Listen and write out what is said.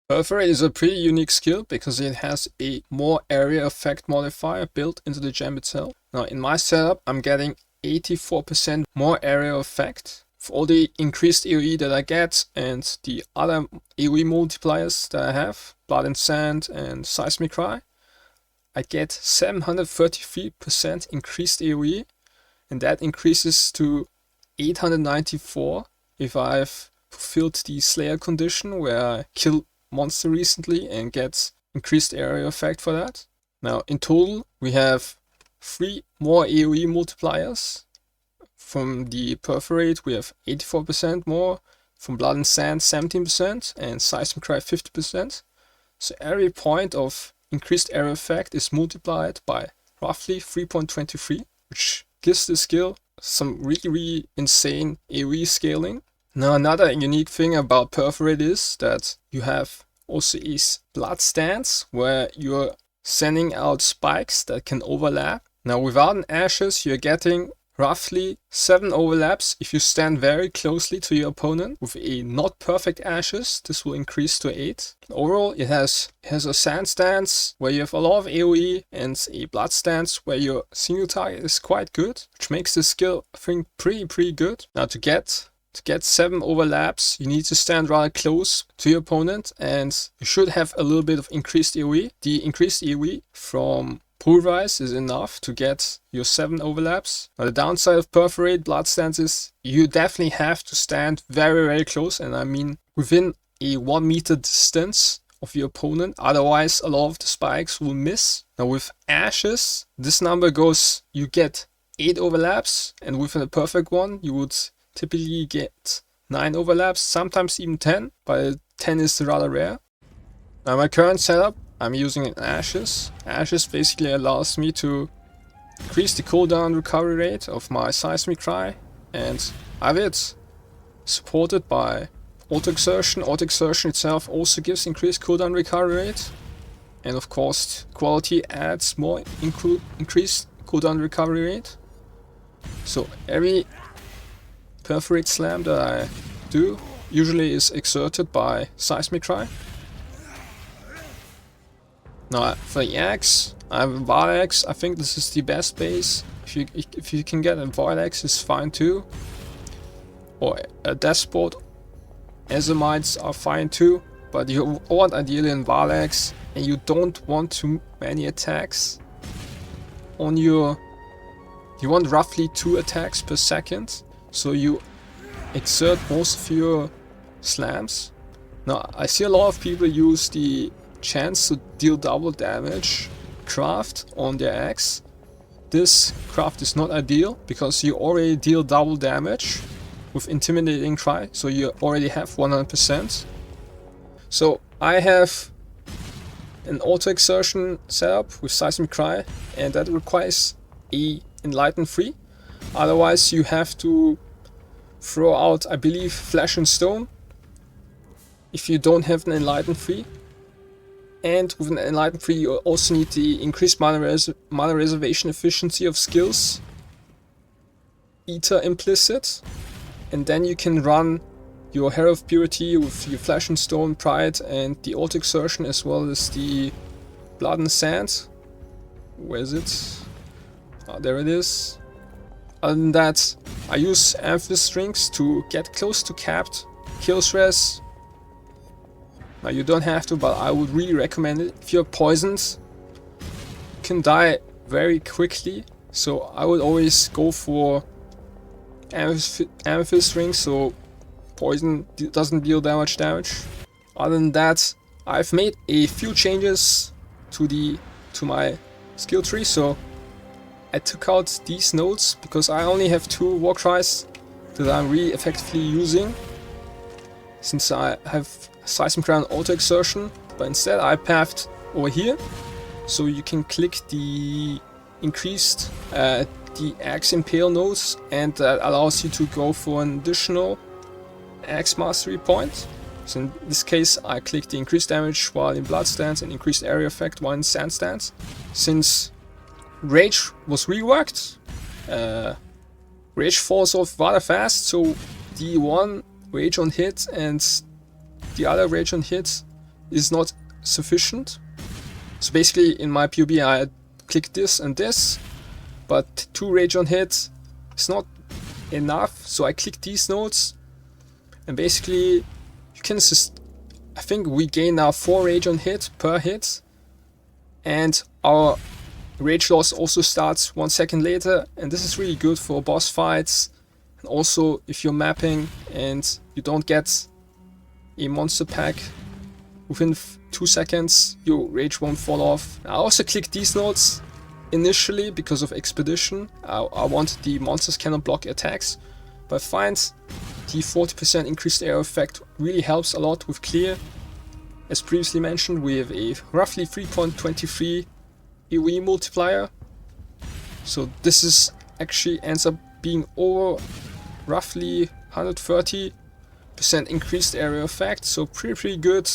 Perforate is a pretty unique skill because it has a more area effect modifier built into the gem itself. Now in my setup I'm getting 84% more area effect. For all the increased AoE that I get and the other AoE multipliers that I have, Blood and Sand and Seismic Cry, I get 733% increased AoE, and that increases to 894 if I've fulfilled the Slayer condition where I kill monster recently and get increased area effect for that. Now in total we have 3 more AoE multipliers. From the Perforate we have 84% more, from Blood and Sand 17% and Seismic Cry 50%. So every point of increased area effect is multiplied by roughly 3.23, which gives the skill some really insane AoE scaling. Now another unique thing about Perforate is that you have also a blood stance where you're sending out spikes that can overlap. Now without an Ashes you're getting roughly 7 overlaps if you stand very closely to your opponent. With a not perfect Ashes this will increase to 8. Overall it has a sand stance where you have a lot of AoE and a blood stance where your single target is quite good, which makes this skill I think pretty good. Now to get 7 overlaps you need to stand rather close to your opponent and you should have a little bit of increased AoE. The increased AoE from Pulverize is enough to get your 7 overlaps. Now the downside of Perforate blood stance is you definitely have to stand very close, and I mean within a 1 meter distance of your opponent, otherwise a lot of the spikes will miss. Now with Ashes this number goes, you get 8 overlaps, and within a perfect one you would typically get 9 overlaps, sometimes even 10, but 10 is rather rare. Now my current setup, I'm using an Ashes. Ashes basically allows me to increase the cooldown recovery rate of my Seismic Cry, and I have it supported by Auto Exertion. Auto Exertion itself also gives increased cooldown recovery rate, and of course quality adds more increased cooldown recovery rate. So every Perforate slam that I do usually is exerted by Seismic Cry. Now for the axe, I have a Void Axe. I think this is the best base. If you can get a Void Axe is fine too. Or a Despot. Azamites are fine too. But you want ideally a Void Axe, and you don't want too many attacks on your... You want roughly 2 attacks per second. So you exert most of your slams. Now I see a lot of people use the chance to deal double damage craft on their axe. This craft is not ideal because you already deal double damage with Intimidating Cry, so you already have 100%. So I have an Auto Exertion setup with Seismic Cry, and that requires a Enlighten 3. Otherwise you have to throw out, I believe, Flesh and Stone if you don't have an Enlighten 3. And with an Enlighten 3 you also need the increased mana reservation efficiency of skills, Ether implicit, and then you can run your Hair of Purity with your Flesh and Stone, Pride, and the Auto Exertion, as well as the Blood and Sand. Where is it? Ah, there it is. Other than that, I use Amethyst Rings to get close to capped kill stress. Now you don't have to, but I would really recommend it. If you're poisoned, you can die very quickly, so I would always go for Amethyst Rings, so poison doesn't deal that much damage. Other than that, I've made a few changes to my skill tree. So I took out these nodes because I only have 2 war cries that I'm really effectively using, since I have Seismic Cry and Auto Exertion, but instead I pathed over here, so you can click the increased the Axe Impale nodes, and that allows you to go for an additional Axe Mastery point. So in this case I clicked the increased damage while in Blood stance and increased area effect while in Sand stance. Since Rage was reworked, Rage falls off rather fast, so the one Rage on hit and the other Rage on hit is not sufficient. So basically in my POB I click this and this, but 2 rage on hit is not enough, so I click these nodes, and basically you can I think we gain now 4 rage on hit per hit, and our rage loss also starts 1 second later, and this is really good for boss fights. And also if you're mapping and you don't get a monster pack within 2 seconds, your rage won't fall off. I also click these nodes initially because of expedition. I want the monsters cannot block attacks, but I find the 40% increased area effect really helps a lot with clear. As previously mentioned, we have a roughly 3.23 AoE multiplier, so this is actually ends up being over roughly 130% increased area effect, so pretty good.